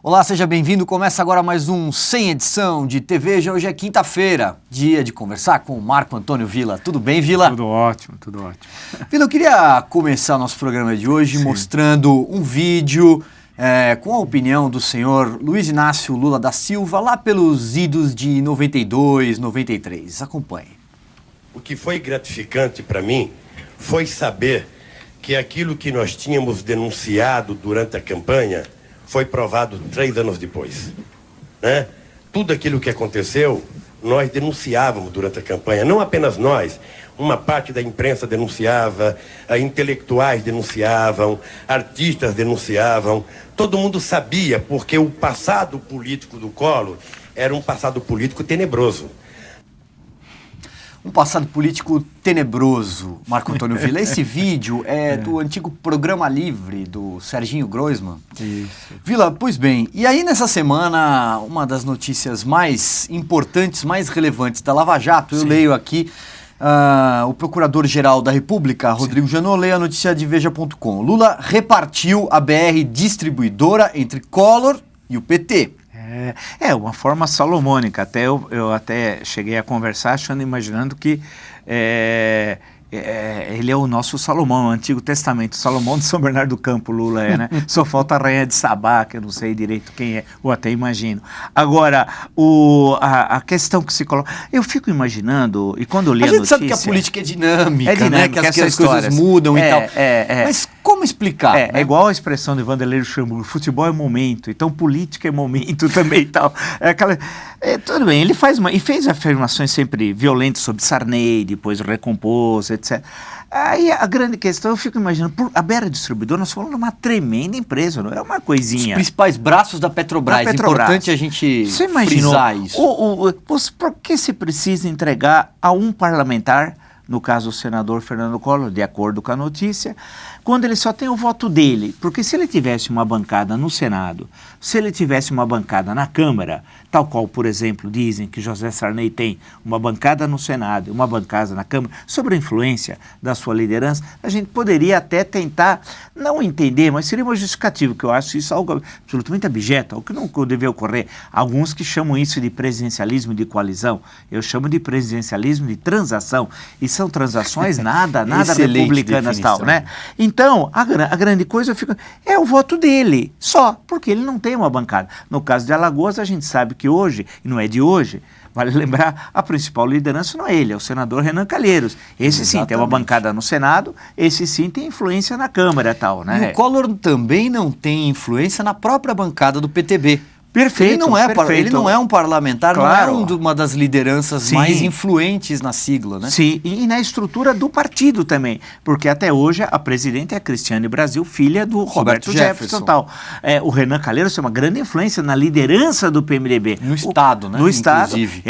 Olá, seja bem-vindo. Começa agora mais um Sem Edição de TV. Hoje é quinta-feira, dia de conversar com o Marco Antônio Villa. Tudo bem, Villa? Tudo ótimo, tudo ótimo. Villa, eu queria começar nosso programa de hoje mostrando um vídeo com a opinião do senhor Luiz Inácio Lula da Silva, lá pelos idos de 92, 93. Acompanhe. O que foi gratificante para mim foi saber que aquilo que nós tínhamos denunciado durante a campanha foi provado 3 anos depois, né? Tudo aquilo que aconteceu, nós denunciávamos durante a campanha. Não apenas nós, uma parte da imprensa denunciava, intelectuais denunciavam, artistas denunciavam. Todo mundo sabia, porque o passado político do Collor era um passado político tenebroso. Um passado político tenebroso, Marco Antônio Villa. Esse vídeo é do antigo Programa Livre, do Serginho Groisman. Isso. Villa, pois bem, e aí nessa semana, uma das notícias mais importantes, mais relevantes da Lava Jato, eu leio aqui o Procurador-Geral da República, Rodrigo Janot, leia a notícia de Veja.com. Lula repartiu a BR distribuidora entre Collor e o PT. É uma forma salomônica. Eu até cheguei a conversar imaginando que ele é o nosso Salomão, o Antigo Testamento, Salomão de São Bernardo do Campo, Lula né? Só falta a Rainha de Sabá, que eu não sei direito quem é, ou até imagino. Agora, a questão que se coloca... Eu fico imaginando, e quando eu li a notícia... A gente sabe que a política é dinâmica, né? Que as coisas mudam e tal. Mas como explicar? É igual a expressão de Vanderlei Luxemburgo, futebol é momento, então política é momento também e tal. Tudo bem, ele fez afirmações sempre violentas sobre Sarney, depois recompôs, etc. Aí a grande questão, eu fico imaginando, a BR Distribuidora, nós falamos de uma tremenda empresa, não é uma coisinha. Os principais braços da Petrobras. Importante a gente frisar isso. Por que se precisa entregar a um parlamentar, no caso o senador Fernando Collor, de acordo com a notícia, quando ele só tem o voto dele? Porque se ele tivesse uma bancada no Senado, se ele tivesse uma bancada na Câmara, tal qual, por exemplo, dizem que José Sarney tem uma bancada no Senado e uma bancada na Câmara, sobre a influência da sua liderança, a gente poderia até tentar, não entender, mas seria uma justificativa, que eu acho isso algo absolutamente abjeto, algo que não deve ocorrer. Alguns que chamam isso de presidencialismo de coalizão, eu chamo de presidencialismo de transação, e são transações nada republicanas tal, né? Então, a grande coisa é o voto dele, só, porque ele não tem uma bancada. No caso de Alagoas, a gente sabe que hoje, e não é de hoje, vale lembrar, a principal liderança não é ele, é o senador Renan Calheiros. Esse sim tem uma bancada no Senado, esse sim tem influência na Câmara e tal, né? E o Collor também não tem influência na própria bancada do PTB. Perfeito, ele não é um parlamentar, claro. Não é uma das lideranças mais influentes na sigla, né? Sim, e na estrutura do partido também, porque até hoje a presidente é a Cristiane Brasil, filha do Roberto Jefferson. Tal. O Renan Calheiros tem uma grande influência na liderança do PMDB. No Estado, né? No Estado, inclusive.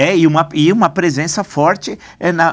E uma presença forte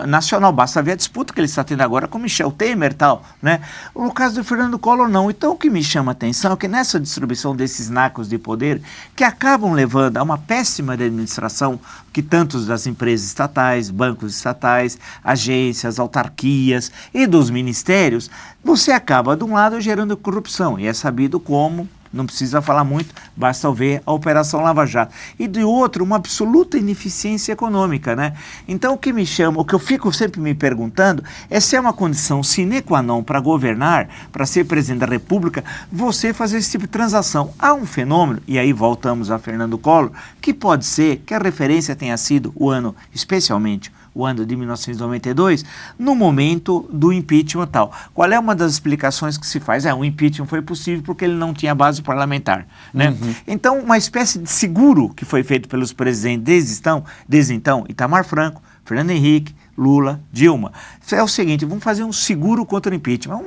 nacional. Basta ver a disputa que ele está tendo agora com Michel Temer e tal, né? No caso do Fernando Collor, não. Então, o que me chama a atenção é que nessa distribuição desses nacos de poder, que acabam levando a uma péssima administração que tantos das empresas estatais, bancos estatais, agências, autarquias e dos ministérios, você acaba, de um lado, gerando corrupção, e é sabido como, não precisa falar muito, basta ver a Operação Lava Jato. E de outro, uma absoluta ineficiência econômica, né? Então, o que eu fico sempre me perguntando é se é uma condição sine qua non para governar, para ser presidente da República, você fazer esse tipo de transação. Há um fenômeno, e aí voltamos a Fernando Collor, que pode ser que a referência tenha sido o ano, especialmente o ano de 1992, no momento do impeachment tal. Qual é uma das explicações que se faz? O impeachment foi possível porque ele não tinha base parlamentar, né? Então, uma espécie de seguro que foi feito pelos presidentes desde então, Itamar Franco, Fernando Henrique, Lula, Dilma. É o seguinte, vamos fazer um seguro contra o impeachment.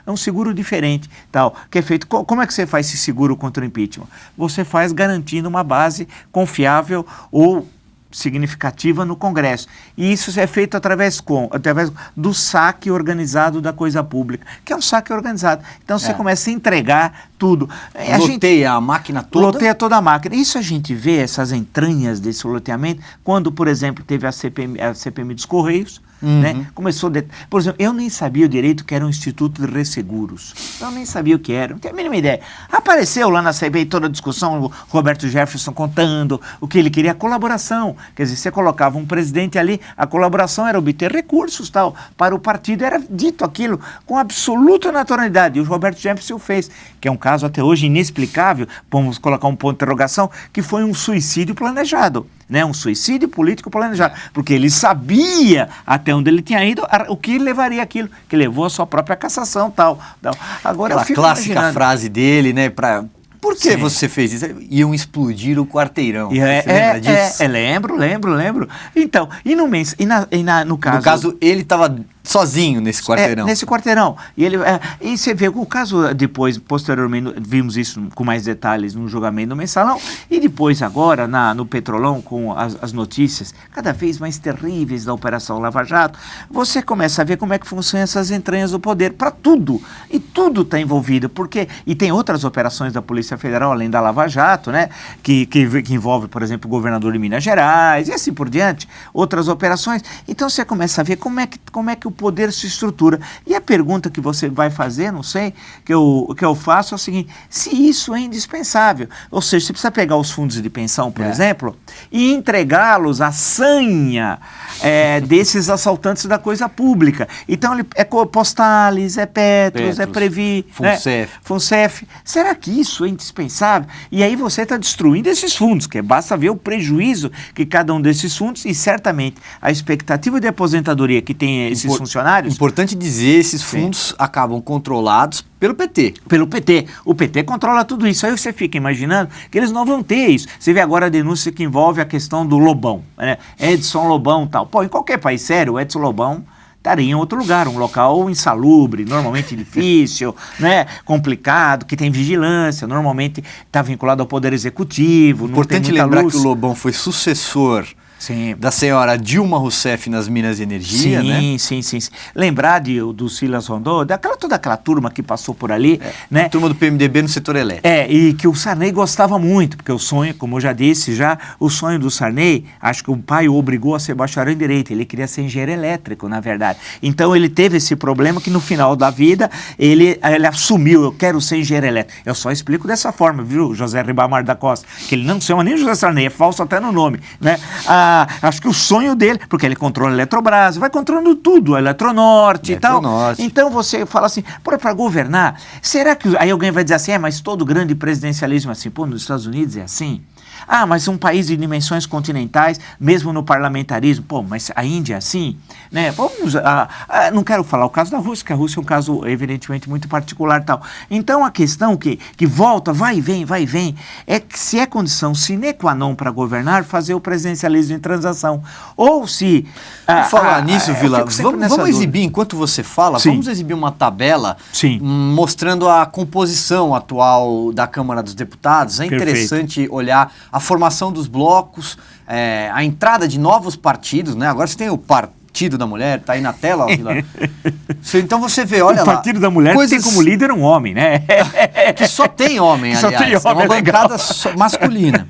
É um seguro diferente, tal, que é feito... Como é que você faz esse seguro contra o impeachment? Você faz garantindo uma base confiável ou significativa no Congresso. E isso é feito através do saque organizado da coisa pública, que é um saque organizado. Então você começa a entregar tudo. Loteia a máquina toda? Loteia toda a máquina. Isso a gente vê, essas entranhas desse loteamento, quando, por exemplo, teve a CPMI dos Correios, né? Começou, por exemplo, eu nem sabia direito que era um Instituto de Resseguros. Eu nem sabia o que era, não tinha a mínima ideia. Apareceu lá na CPI toda a discussão, o Roberto Jefferson contando o que ele queria, colaboração. Quer dizer, você colocava um presidente ali, a colaboração era obter recursos, tal, para o partido. Era dito aquilo com absoluta naturalidade. E o Roberto Jefferson fez, que é um caso até hoje inexplicável, vamos colocar um ponto de interrogação, que foi um suicídio planejado, né? Um suicídio político planejado, porque ele sabia até onde ele tinha ido, o que levaria aquilo, que levou a sua própria cassação, tal. Agora Aquela clássica frase dele, né, por que você fez isso? Iam explodir o quarteirão. Você lembra disso? Lembro. Então, no caso... No caso, ele estava sozinho nesse quarteirão. Nesse quarteirão. E você vê o caso depois, posteriormente, vimos isso com mais detalhes no julgamento do Mensalão, e depois agora no Petrolão, com as notícias cada vez mais terríveis da Operação Lava Jato, você começa a ver como é que funcionam essas entranhas do poder para tudo. E tudo está envolvido, e tem outras operações da Polícia Federal, além da Lava Jato, né, que envolve, por exemplo, o governador de Minas Gerais, e assim por diante, outras operações. Então você começa a ver como é que o poder se estrutura. E a pergunta que você vai fazer, não sei, que eu faço é o seguinte: se isso é indispensável, ou seja, você precisa pegar os fundos de pensão, por exemplo, e entregá-los à sanha desses assaltantes da coisa pública. Então, é Postales, é Petros, é Previ, Funcef. Será que isso é indispensável? E aí você está destruindo esses fundos, que basta ver o prejuízo que cada um desses fundos, e certamente a expectativa de aposentadoria que tem esses funcionários... Importante dizer, esses fundos acabam controlados pelo PT. Pelo PT. O PT controla tudo isso. Aí você fica imaginando que eles não vão ter isso. Você vê agora a denúncia que envolve a questão do Lobão, né? Edson Lobão e tal. Pô, em qualquer país sério, o Edson Lobão estaria em outro lugar, um local insalubre, normalmente difícil, né, complicado, que tem vigilância, normalmente está vinculado ao Poder Executivo. Importante lembrar que o Lobão foi sucessor da senhora Dilma Rousseff nas Minas de Energia, né? Sim. Lembrar do Silas Rondô, toda aquela turma que passou por ali, né? Turma do PMDB no setor elétrico. E que o Sarney gostava muito, porque o sonho, como eu já disse, o sonho do Sarney, acho que o pai o obrigou a ser bacharel em Direito, ele queria ser engenheiro elétrico, na verdade. Então ele teve esse problema que no final da vida, ele assumiu, eu quero ser engenheiro elétrico. Eu só explico dessa forma, viu, José Ribamar da Costa, que ele não se chama nem José Sarney, é falso até no nome, né? Acho que o sonho dele, porque ele controla a Eletrobras, vai controlando tudo, a Eletronorte e tal. Então você fala assim, para governar, será que... Aí alguém vai dizer assim, mas todo grande presidencialismo é assim. Pô, nos Estados Unidos é assim. Mas um país de dimensões continentais, mesmo no parlamentarismo, mas a Índia é assim, né? Não quero falar o caso da Rússia, que a Rússia é um caso evidentemente muito particular e tal. Então a questão que volta, vai e vem, é que se é condição sine qua non para governar, fazer o presidencialismo em transação. Ou se... Falar nisso, Vila, vamos exibir, enquanto você fala, vamos exibir uma tabela mostrando a composição atual da Câmara dos Deputados. É interessante olhar a formação dos blocos, a entrada de novos partidos, né? Agora você tem o Partido da Mulher, tá aí na tela, ó, Vila. Então você vê, olha lá. O Partido da Mulher tem como líder um homem, né? Que só tem homem, aliás. É uma bancada masculina.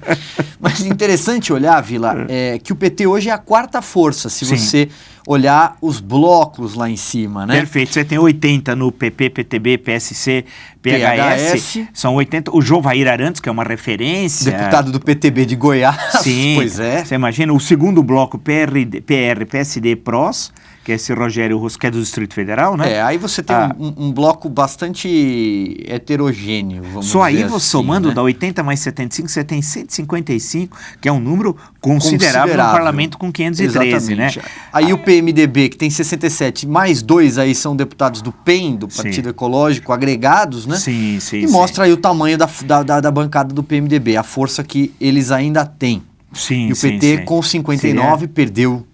Mas interessante olhar, Vila, que o PT hoje é a quarta força, se você olhar os blocos lá em cima, né? Perfeito. Você tem 80 no PP, PTB, PSC, PHS. São 80. O Jovair Arantes, que é uma referência. Deputado do PTB de Goiás. Sim. Pois é. Você imagina o segundo bloco, PR, PSD, PROS, que é esse Rogério Rosso, que é do Distrito Federal, né? Aí você tem um bloco bastante heterogêneo, vamos Só dizer aí, assim, somando, né? dá 80 mais 75, você tem 155, que é um número considerável no parlamento com 513, exatamente, né? Aí o PMDB, que tem 67, mais 2 aí são deputados do PEN, do Partido Ecológico, agregados, né? Sim. E mostra aí o tamanho da bancada do PMDB, a força que eles ainda têm. Sim, e o PT, com 59, perdeu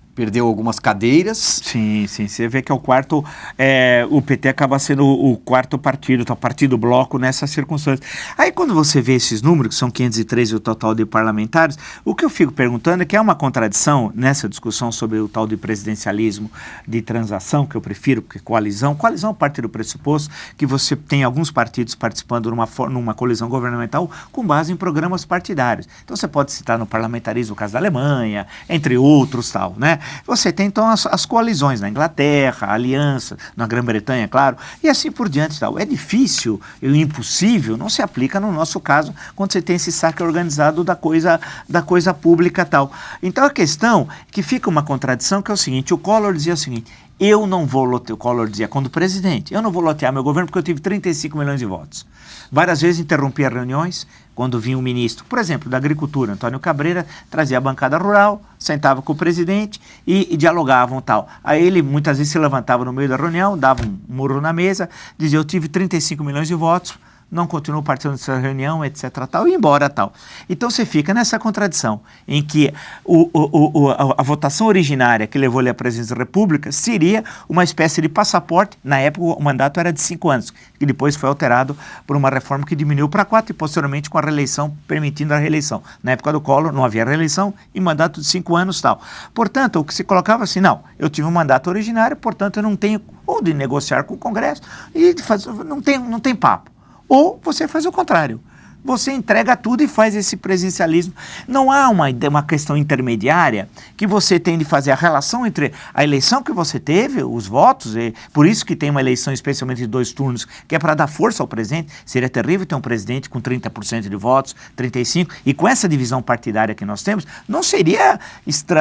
algumas cadeiras. Sim. Você vê que é o quarto... o PT acaba sendo o quarto partido, o partido bloco nessas circunstâncias. Aí quando você vê esses números, que são 513 o total de parlamentares, o que eu fico perguntando é que é uma contradição nessa discussão sobre o tal de presidencialismo de transação, que eu prefiro, porque coalizão parte do pressuposto que você tem alguns partidos participando numa colisão governamental com base em programas partidários. Então você pode citar no parlamentarismo o caso da Alemanha, entre outros tal, né? Você tem então as coalizões na Inglaterra, a aliança, na Grã-Bretanha, claro, e assim por diante. Tal. É difícil e impossível, não se aplica no nosso caso, quando você tem esse saque organizado da coisa pública tal. Então a questão é que fica uma contradição que é o seguinte, o Collor dizia o seguinte, eu não vou lotear, o Collor dizia, quando presidente, eu não vou lotear meu governo porque eu tive 35 milhões de votos. Várias vezes interrompia reuniões quando vinha o ministro, por exemplo, da Agricultura, Antônio Cabreira, trazia a bancada rural, sentava com o presidente e dialogavam tal. Aí ele muitas vezes se levantava no meio da reunião, dava um murro na mesa, dizia, eu tive 35 milhões de votos, não continuo participando dessa reunião, etc. tal, e embora tal. Então você fica nessa contradição, em que a votação originária que levou ele à presidência da República seria uma espécie de passaporte, na época o mandato era de 5 anos, que depois foi alterado por uma reforma que diminuiu para 4 e posteriormente com a reeleição, permitindo a reeleição. Na época do Collor não havia reeleição e mandato de 5 anos tal. Portanto, o que se colocava assim, não, eu tive um mandato originário, portanto eu não tenho onde negociar com o Congresso e não tem papo. Ou você faz o contrário. Você entrega tudo e faz esse presidencialismo. Não há uma questão intermediária que você tem de fazer a relação entre a eleição que você teve, os votos, e por isso que tem uma eleição especialmente de 2 turnos, que é para dar força ao presidente. Seria terrível ter um presidente com 30% de votos, 35%, e com essa divisão partidária que nós temos, não seria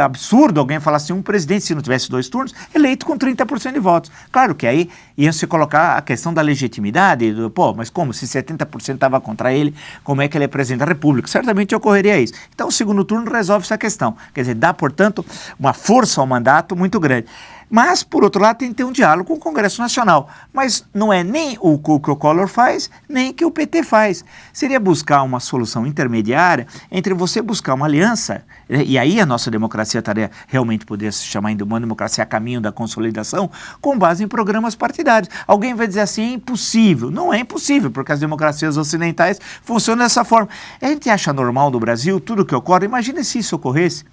absurdo alguém falar assim, um presidente, se não tivesse 2 turnos, eleito com 30% de votos. Claro que aí ia se colocar a questão da legitimidade, mas como, se 70% estava contra ele, como é que ele é presidente da República? Certamente ocorreria isso. Então, o segundo turno resolve essa questão. Quer dizer, dá, portanto, uma força ao mandato muito grande. Mas, por outro lado, tem que ter um diálogo com o Congresso Nacional. Mas não é nem o que o Collor faz, nem o que o PT faz. Seria buscar uma solução intermediária entre você buscar uma aliança, e aí a nossa democracia estaria realmente poderia se chamar de uma democracia a caminho da consolidação, com base em programas partidários. Alguém vai dizer assim, é impossível. Não é impossível, porque as democracias ocidentais funcionam dessa forma. A gente acha normal no Brasil tudo o que ocorre. Imagina se isso ocorresse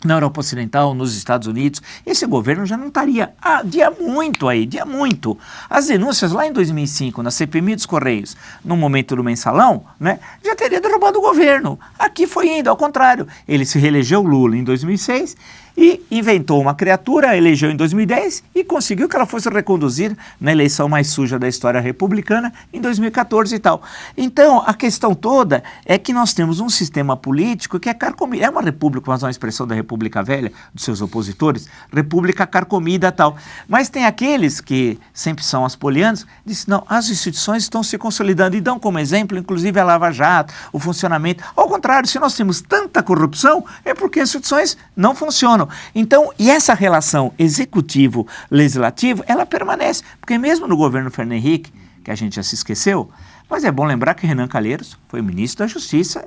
na Europa Ocidental, nos Estados Unidos, esse governo já não estaria dia muito. As denúncias lá em 2005, na CPMI dos Correios, no momento do mensalão, né, já teria derrubado o governo. Aqui foi indo, ao contrário. Ele se reelegeu, Lula, em 2006, e inventou uma criatura, elegeu em 2010 e conseguiu que ela fosse reconduzida na eleição mais suja da história republicana em 2014 e tal. Então, a questão toda é que nós temos um sistema político que é carcomido. É uma república, mas uma expressão da República Velha, dos seus opositores, república carcomida e tal. Mas tem aqueles que sempre são aspolianos, dizem, não, as instituições estão se consolidando e dão como exemplo, inclusive a Lava Jato, o funcionamento. Ao contrário, se nós temos tanta corrupção, é porque as instituições não funcionam. Então, e essa relação executivo-legislativo, ela permanece, porque mesmo no governo Fernando Henrique, que a gente já se esqueceu, mas é bom lembrar que Renan Calheiros foi ministro da Justiça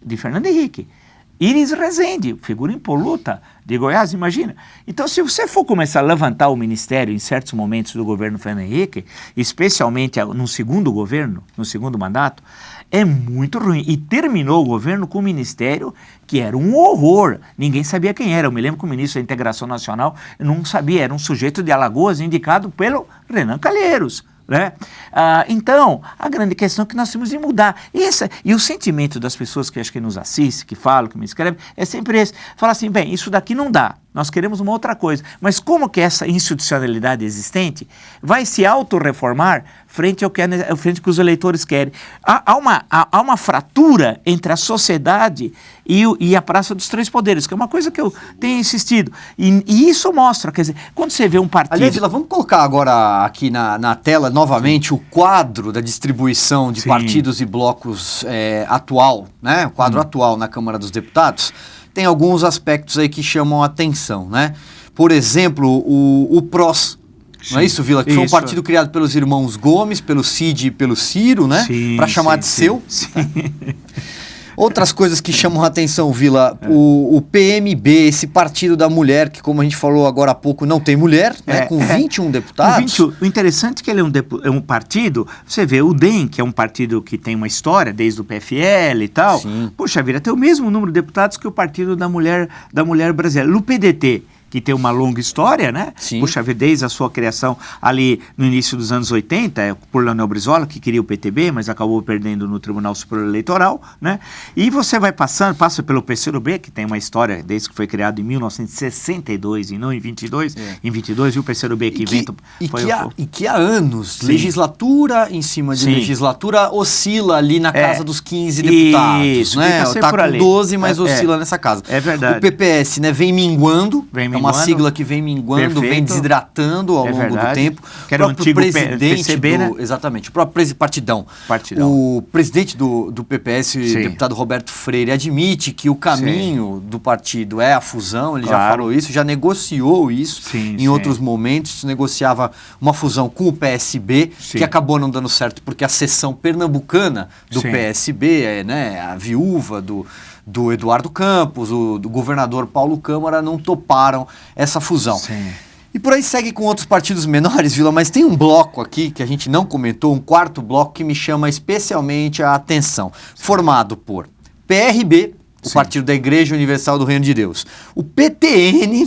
de Fernando Henrique. Iris Rezende, figura impoluta de Goiás, imagina. Então, se você for começar a levantar o ministério em certos momentos do governo Fernando Henrique, especialmente no segundo governo, no segundo mandato, é muito ruim. E terminou o governo com um ministério que era um horror. Ninguém sabia quem era. Eu me lembro que o ministro da Integração Nacional não sabia, era um sujeito de Alagoas indicado pelo Renan Calheiros. Né? Então, a grande questão é que nós temos de mudar. E o sentimento das pessoas que acho que nos assistem, que falam, que me escrevem, é sempre esse. Fala assim, bem, isso daqui não dá. Nós queremos uma outra coisa. Mas como que essa institucionalidade existente vai se autorreformar frente ao que os eleitores querem? Há uma fratura entre a sociedade e a Praça dos Três Poderes, que é uma coisa que eu tenho insistido. E isso mostra, quer dizer, quando você vê um partido... Aliás, Vila, vamos colocar agora aqui na tela novamente o quadro da distribuição de partidos e blocos atual, né? O quadro atual na Câmara dos Deputados. Tem alguns aspectos aí que chamam a atenção, né? Por exemplo, o PROS, não é isso, Vila? Que foi um partido criado pelos irmãos Gomes, pelo Cid e pelo Ciro, né? Para chamar de seu. Sim. Outras coisas que chamam a atenção, Vila, o PMB, esse partido da mulher, que como a gente falou agora há pouco, não tem mulher, né? Com 21 deputados. O interessante é que ele é um partido, você vê, o DEM, que é um partido que tem uma história, desde o PFL e tal, puxa vida, tem o mesmo número de deputados que o partido da mulher brasileira. O PDT, que tem uma longa história, né? Sim. Puxa vida, desde a sua criação ali no início dos anos 80, por Leonel Brizola, que queria o PTB, mas acabou perdendo no Tribunal Superior Eleitoral, né? E você vai passa pelo PCdoB, que tem uma história desde que foi criado em 1962 e não em 22. Em 22, e o PCdoB que inventa... E que há anos, legislatura em cima de legislatura, oscila ali na casa dos 15 deputados. Isso, né? Tá por com ali. 12, mas oscila nessa casa. É verdade. O PPS, né, vem minguando, é uma sigla que vem minguando, vem desidratando ao longo do tempo. Que era o antigo presidente PCB, né? Exatamente, o próprio partidão. O presidente do PPS, deputado Roberto Freire, admite que o caminho do partido é a fusão, ele já falou isso, já negociou isso em outros momentos, negociava uma fusão com o PSB, que acabou não dando certo porque a seção pernambucana do PSB, né, a viúva do Eduardo Campos, do governador Paulo Câmara, não toparam essa fusão. E por aí segue com outros partidos menores, Vila, mas tem um bloco aqui que a gente não comentou, um quarto bloco que me chama especialmente a atenção, formado por PRB, o Partido da Igreja Universal do Reino de Deus, o PTN,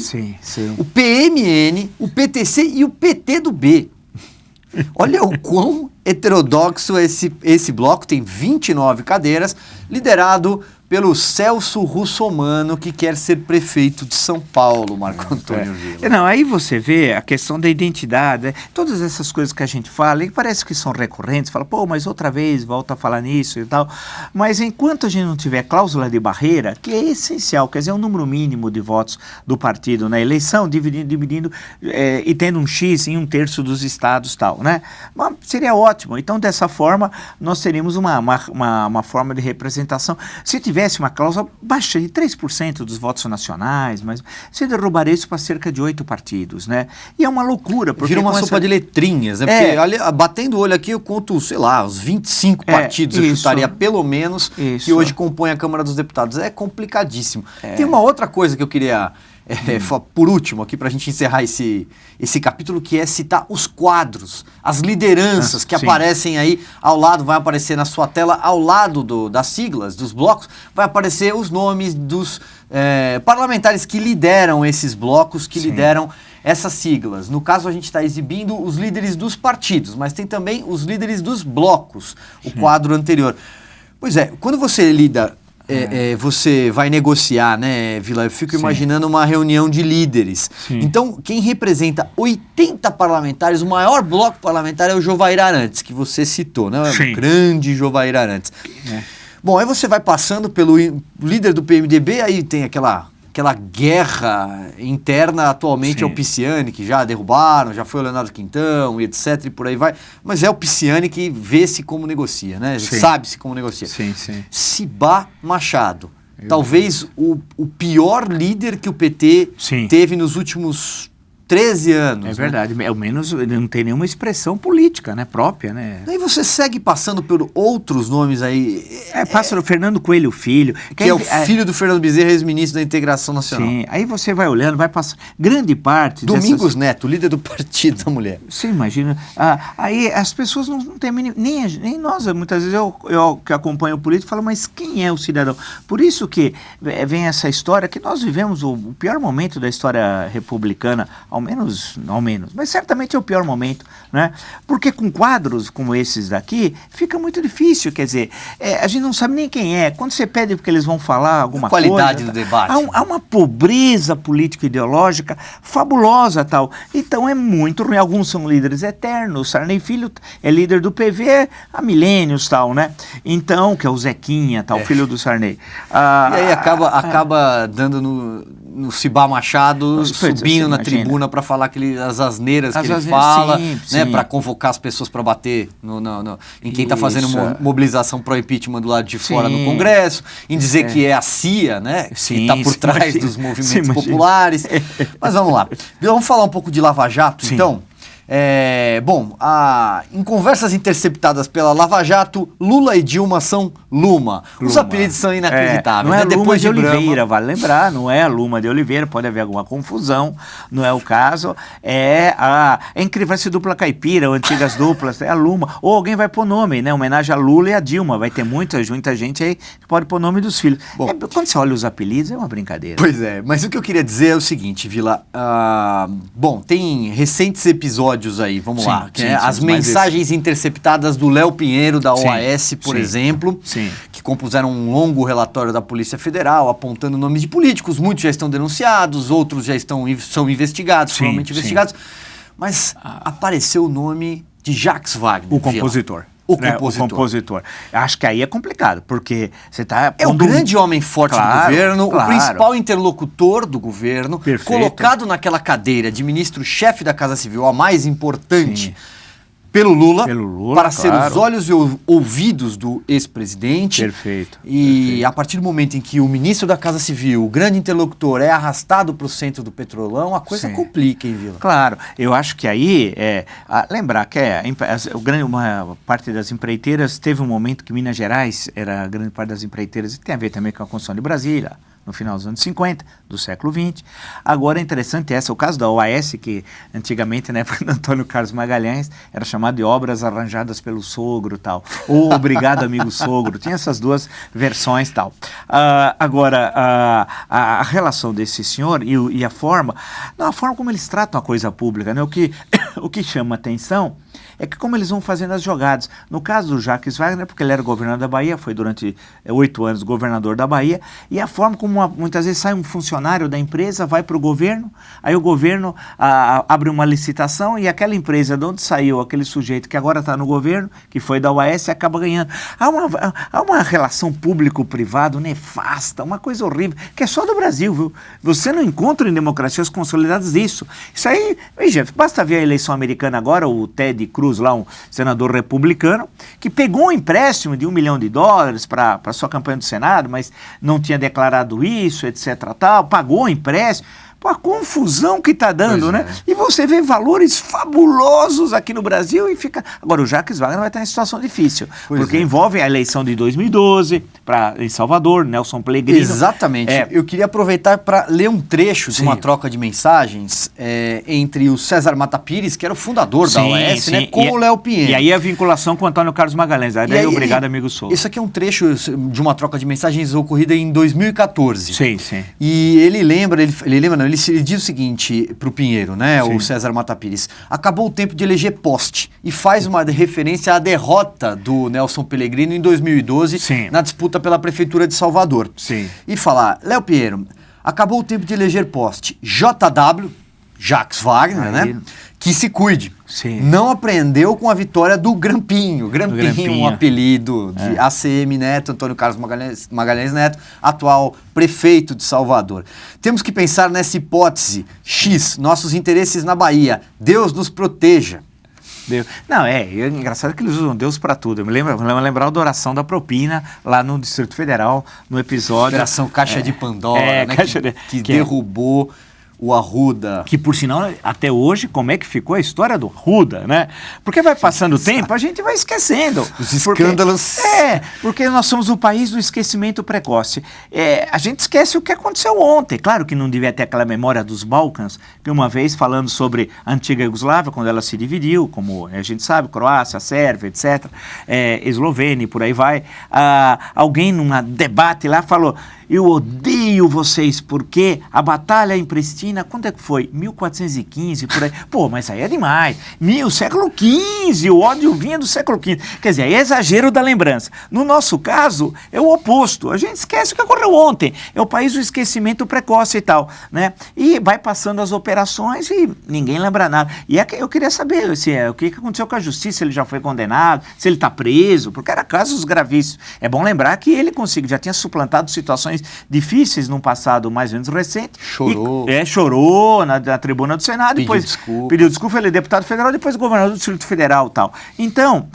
o PMN, o PTC e o PT do B. Olha o quão heterodoxo esse bloco, tem 29 cadeiras, liderado pelo Celso Russomano, que quer ser prefeito de São Paulo, Marco Antônio Vila. Não, aí você vê a questão da identidade, né? Todas essas coisas que a gente fala, e parece que são recorrentes, fala, pô, mas outra vez volta a falar nisso e tal, mas enquanto a gente não tiver cláusula de barreira, que é essencial, quer dizer, um número mínimo de votos do partido na eleição, dividindo e tendo um X em 1/3 dos estados tal, né? Mas seria ótimo. Então, dessa forma, nós teríamos uma forma de representação. Se tivesse uma cláusula baixa de 3% dos votos nacionais, mas você derrubaria isso para cerca de 8 partidos, né? E é uma loucura. Porque vira uma sopa de letrinhas, né? Porque, olha, batendo o olho aqui, eu conto, sei lá, os 25 partidos, eu chutaria pelo menos, que hoje compõem a Câmara dos Deputados. É complicadíssimo. Tem uma outra coisa que eu queria... por último, aqui para a gente encerrar esse capítulo, que é citar os quadros, as lideranças que aparecem aí ao lado, vai aparecer na sua tela, ao lado das siglas, dos blocos, vai aparecer os nomes dos parlamentares que lideram esses blocos, que lideram essas siglas. No caso, a gente está exibindo os líderes dos partidos, mas tem também os líderes dos blocos, o quadro anterior. Pois é, quando você lida... você vai negociar, né, Vila? Eu fico imaginando uma reunião de líderes. Então, quem representa 80 parlamentares, o maior bloco parlamentar é o Jovair Arantes, que você citou, né? O grande Jovair Arantes. Bom, aí você vai passando pelo líder do PMDB, aí tem aquela guerra interna atualmente é o Pisciani, que já derrubaram, já foi o Leonardo Quintão e etc, e por aí vai, mas é o Pisciani que vê-se como negocia, né? Sabe-se como negocia. Cibá Machado, talvez o pior líder que o PT teve nos últimos 13 anos. É verdade, ao menos ele não tem nenhuma expressão política, né, própria, né? Daí você segue passando por outros nomes aí. Passa no Fernando Coelho Filho. Que é o filho do Fernando Bezerra, ex-ministro da Integração Nacional. Aí você vai olhando, vai passando, grande parte Domingos Neto, líder do Partido da Mulher. Você imagina, aí as pessoas não têm nem nós, muitas vezes eu que acompanho o político, falo, mas quem é o cidadão? Por isso que vem essa história, que nós vivemos o pior momento da história republicana, ao menos, mas certamente é o pior momento, né? Porque com quadros como esses daqui, fica muito difícil, quer dizer, a gente não sabe nem quem é, quando você pede porque eles vão falar alguma coisa... Qualidade do debate. Há uma pobreza político-ideológica fabulosa, tal. Então é muito ruim, alguns são líderes eternos, Sarney Filho é líder do PV há milênios, tal, né? Então, que é o Zequinha, tal, filho do Sarney. E aí acaba dando no Cibá Machado, subindo na tribuna para falar as asneiras que ele fala, né, para convocar as pessoas para bater em quem está fazendo mobilização pró-impeachment do lado de fora no Congresso, em dizer que é a CIA, né, que está por trás dos movimentos populares. Mas vamos lá. Vamos falar um pouco de Lava Jato, então. Bom, em conversas interceptadas pela Lava Jato, Lula e Dilma são Luma. Os apelidos são inacreditáveis. Não é né? Luma Depois de Oliveira, Brahma. vale lembrar, não é a Luma de Oliveira, pode haver alguma confusão, não é o caso. É incrível, vai ser dupla caipira, ou antigas duplas, é a Luma. Ou alguém vai pôr nome, né? Homenagem a Lula e a Dilma. Vai ter muita gente aí que pode pôr nome dos filhos. Bom, quando você olha os apelidos, é uma brincadeira. Pois é, mas o que eu queria dizer é o seguinte, Vila. Bom, tem recentes episódios aí, vamos lá. As mensagens interceptadas do Léo Pinheiro, da OAS, por exemplo, que compuseram um longo relatório da Polícia Federal, apontando nomes de políticos. Muitos já estão denunciados, outros já são investigados, formalmente investigados. Mas apareceu o nome de Jacques Wagner. O compositor. O compositor. Acho que aí é complicado, porque você está... É o grande homem forte do governo, o principal interlocutor do governo, colocado naquela cadeira de ministro-chefe da Casa Civil, a mais importante, pelo Lula, para ser os olhos e ouvidos do ex-presidente. Perfeito. E a partir do momento em que o ministro da Casa Civil, o grande interlocutor, é arrastado para o centro do Petrolão, a coisa complica, hein, Vila? Claro. Eu acho que aí, lembrar que uma parte das empreiteiras, teve um momento que Minas Gerais era a grande parte das empreiteiras, e tem a ver também com a Constituição de Brasília, no final dos anos 50, do século XX. Agora é interessante o caso da OAS, que antigamente, na época do Antônio Carlos Magalhães, era chamado de obras arranjadas pelo sogro e tal, ou obrigado amigo sogro, tinha essas duas versões e tal. Agora, a relação desse senhor e a forma como eles tratam a coisa pública, né? O que chama atenção é que como eles vão fazendo as jogadas. No caso do Jacques Wagner, porque ele era governador da Bahia, foi durante 8 anos governador da Bahia, e a forma como muitas vezes sai um funcionário da empresa, vai para o governo, aí o governo abre uma licitação e aquela empresa de onde saiu aquele sujeito que agora está no governo, que foi da UAS, acaba ganhando. Há uma relação público-privado nefasta, uma coisa horrível, que é só do Brasil, viu? Você não encontra em democracias consolidadas isso. Isso aí, veja, basta ver a eleição americana agora, o Ted Cruz, lá um senador republicano, que pegou um empréstimo de $1 milhão para a sua campanha do Senado, mas não tinha declarado isso, etc. tal, pagou o empréstimo. Pô, a confusão que está dando, né? E você vê valores fabulosos aqui no Brasil e fica... Agora, o Jacques Wagner vai estar em situação difícil, porque envolve a eleição de 2012 em Salvador, Nelson Pellegrino. Exatamente. Eu queria aproveitar para ler um trecho de uma troca de mensagens entre o César Mata Pires, que era o fundador da OAS, né, com o Léo Pinheiro. E aí a vinculação com o Antônio Carlos Magalhães. Aí obrigado, amigo Souza. Isso aqui é um trecho de uma troca de mensagens ocorrida em 2014. Sim. E ele diz o seguinte para o Pinheiro, né, o César Mata Pires: acabou o tempo de eleger poste, e faz uma referência à derrota do Nelson Pellegrino em 2012 na disputa pela Prefeitura de Salvador. E fala: Léo Pinheiro, acabou o tempo de eleger poste. JW, Jacques Wagner, né, que se cuide. Não aprendeu com a vitória do Grampinho. Grampinho, um apelido de ACM Neto, Antônio Carlos Magalhães Neto, atual prefeito de Salvador. Temos que pensar nessa hipótese X, nossos interesses na Bahia. Deus nos proteja. Não, é engraçado que eles usam Deus para tudo. Eu me lembro lembrar da oração da propina lá no Distrito Federal, no episódio... Operação Caixa de Pandora, né, que derrubou o Arruda. Que, por sinal, até hoje, como é que ficou a história do Arruda, né? Porque vai passando o tempo, a gente vai esquecendo. Os escândalos. Porque nós somos o país do esquecimento precoce. A gente esquece o que aconteceu ontem. Claro que não devia ter aquela memória dos Balcãs, que uma vez, falando sobre a antiga Iugoslávia, quando ela se dividiu, como a gente sabe, Croácia, Sérvia, etc., Eslovênia, por aí vai, alguém num debate lá falou: eu odeio vocês porque a batalha em Pristina, quando é que foi? 1415, por aí. Pô, mas aí é demais. Século XV, o ódio vinha do século XV. Quer dizer, aí é exagero da lembrança. No nosso caso, é o oposto. A gente esquece o que ocorreu ontem. É o país do esquecimento precoce e tal, né? E vai passando as operações e ninguém lembra nada. E eu queria saber o que aconteceu com a justiça, se ele já foi condenado, se ele está preso, porque era casos gravíssimos. É bom lembrar que ele já tinha suplantado situações situações difíceis num passado mais ou menos recente. Chorou. Chorou na tribuna do Senado, depois pediu desculpa, ele é deputado federal, depois governador do Distrito Federal e tal. Então,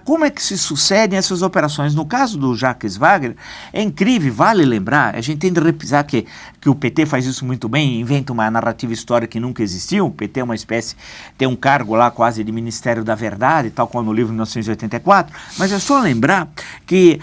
como é que se sucedem essas operações? No caso do Jacques Wagner, é incrível, vale lembrar, a gente tem de repisar que o PT faz isso muito bem, inventa uma narrativa histórica que nunca existiu. O PT é uma espécie, tem um cargo lá quase de Ministério da Verdade, tal como no livro de 1984, mas é só lembrar que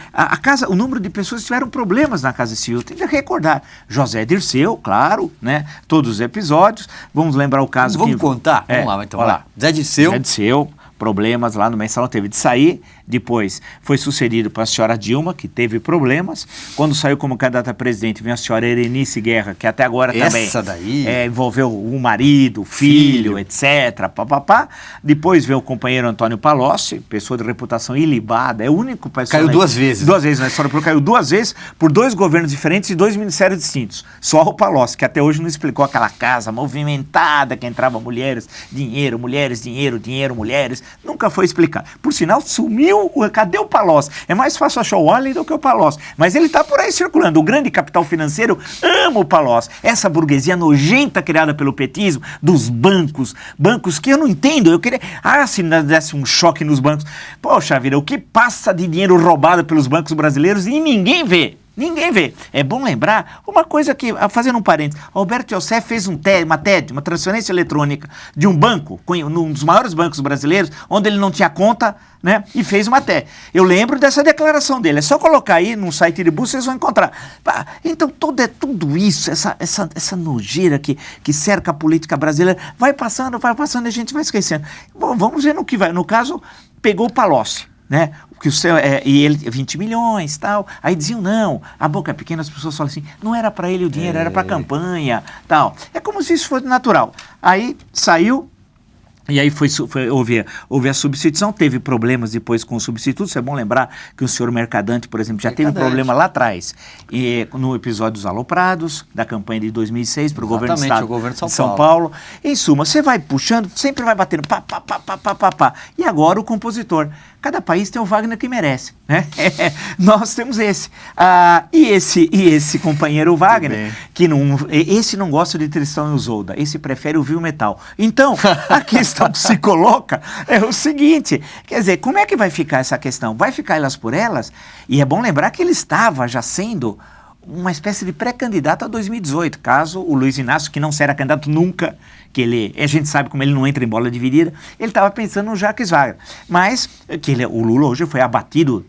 o número de pessoas que tiveram problemas na Casa Civil, tem que recordar, José Dirceu, claro, né, todos os episódios, vamos lembrar o caso Vamos contar? Vamos lá, então. Olha lá. Zé Dirceu, problemas lá no Mensalão, teve de sair, depois foi sucedido pela senhora Dilma, que teve problemas, quando saiu como candidata a presidente, veio a senhora Erenice Guerra, que até agora também envolveu o marido, o filho, etc, papapá. Depois veio o companheiro Antônio Palocci, pessoa de reputação ilibada, é o único pessoal... Caiu duas vezes. Duas vezes na história, caiu duas vezes por 2 governos diferentes e 2 ministérios distintos. Só o Palocci, que até hoje não explicou aquela casa movimentada que entrava mulheres, dinheiro, dinheiro, mulheres, nunca foi explicado. Por sinal, sumiu, cadê o Palocci? É mais fácil achar o Wally do que o Palocci, mas ele está por aí circulando. O grande capital financeiro ama o Palocci. Essa burguesia nojenta criada pelo petismo, dos bancos que eu não entendo. Eu queria, se desse um choque nos bancos. Poxa vida, o que passa de dinheiro roubado pelos bancos brasileiros e ninguém vê. Ninguém vê. É bom lembrar uma coisa que, fazendo um parênteses, Alberto Youssef fez uma transferência eletrônica de um banco, um dos maiores bancos brasileiros, onde ele não tinha conta, né, e fez uma TED. Eu lembro dessa declaração dele, é só colocar aí no site de busca, vocês vão encontrar. Então, tudo isso, essa nojeira que cerca a política brasileira, vai passando e a gente vai esquecendo. Bom, vamos ver no que vai. No caso, pegou o Palocci, né? Que o seu, e ele 20 milhões, tal. Aí diziam, não, a boca é pequena, as pessoas falam assim, não era para ele o dinheiro, era para a campanha, tal. É como se isso fosse natural. Aí saiu, e aí houve a substituição, teve problemas depois com o substituto. É bom lembrar que o senhor Mercadante, por exemplo, já teve problema lá atrás, no episódio dos Aloprados, da campanha de 2006 para o governo do Estado de São Paulo. Em suma, você vai puxando, sempre vai batendo, pá. E agora o compositor. Cada país tem o Wagner que merece, né? Nós temos esse. E esse companheiro Wagner, esse não gosta de Tristão e Isolda, esse prefere o Viu Metal. Então, a questão que se coloca é o seguinte, quer dizer, como é que vai ficar essa questão? Vai ficar elas por elas? E é bom lembrar que ele estava já sendo uma espécie de pré-candidato a 2018, caso o Luiz Inácio, que não será candidato nunca, a gente sabe como ele não entra em bola dividida, ele estava pensando no Jacques Wagner, mas o Lula hoje foi abatido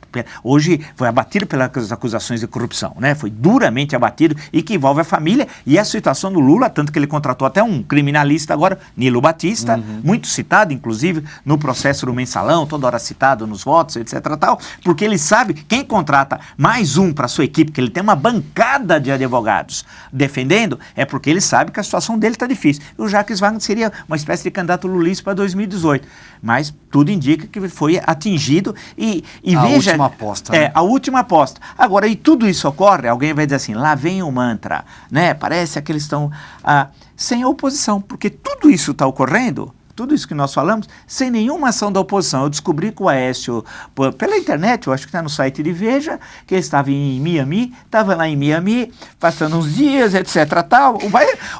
pelas acusações de corrupção, né? Foi duramente abatido e que envolve a família e a situação do Lula, tanto que ele contratou até um criminalista agora, Nilo Batista, muito citado, inclusive, no processo do Mensalão, toda hora citado nos votos, etc. tal, porque ele sabe, quem contrata mais um para sua equipe, que ele tem uma bancada de advogados defendendo, é porque ele sabe que a situação dele está difícil. O Jacques Wagner seria uma espécie de candidato lulista para 2018, mas tudo indica que foi atingido e veja... A última aposta. Né? A última aposta. Agora, e tudo isso ocorre, alguém vai dizer assim, lá vem o mantra, né? Parece que eles estão sem oposição, porque tudo isso está ocorrendo... Tudo isso que nós falamos, sem nenhuma ação da oposição. Eu descobri que o Aécio, pela internet, eu acho que está no site de Veja, que ele estava em Miami, passando uns dias, etc. Tal.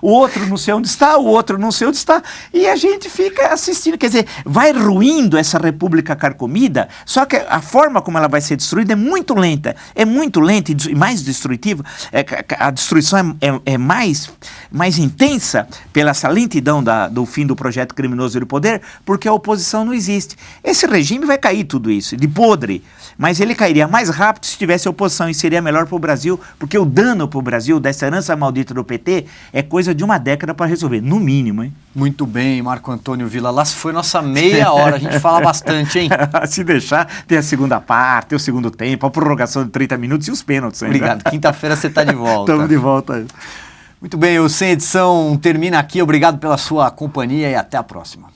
O outro não sei onde está, o outro não sei onde está, e a gente fica assistindo. Quer dizer, vai ruindo essa república carcomida, só que a forma como ela vai ser destruída é muito lenta e mais destrutiva. A destruição é mais intensa pela essa lentidão do fim do projeto criminoso do poder, porque a oposição não existe. Esse regime vai cair tudo isso, de podre, mas ele cairia mais rápido se tivesse oposição e seria melhor para o Brasil, porque o dano para o Brasil dessa herança maldita do PT é coisa de uma década para resolver, no mínimo, hein? Muito bem, Marco Antônio Villalas, foi nossa meia hora, a gente fala bastante, hein? Se deixar, tem a segunda parte, tem o segundo tempo, a prorrogação de 30 minutos e os pênaltis. Obrigado, quinta-feira você está de volta. Estamos de volta. Muito bem, o Sem Edição termina aqui. Obrigado pela sua companhia e até a próxima.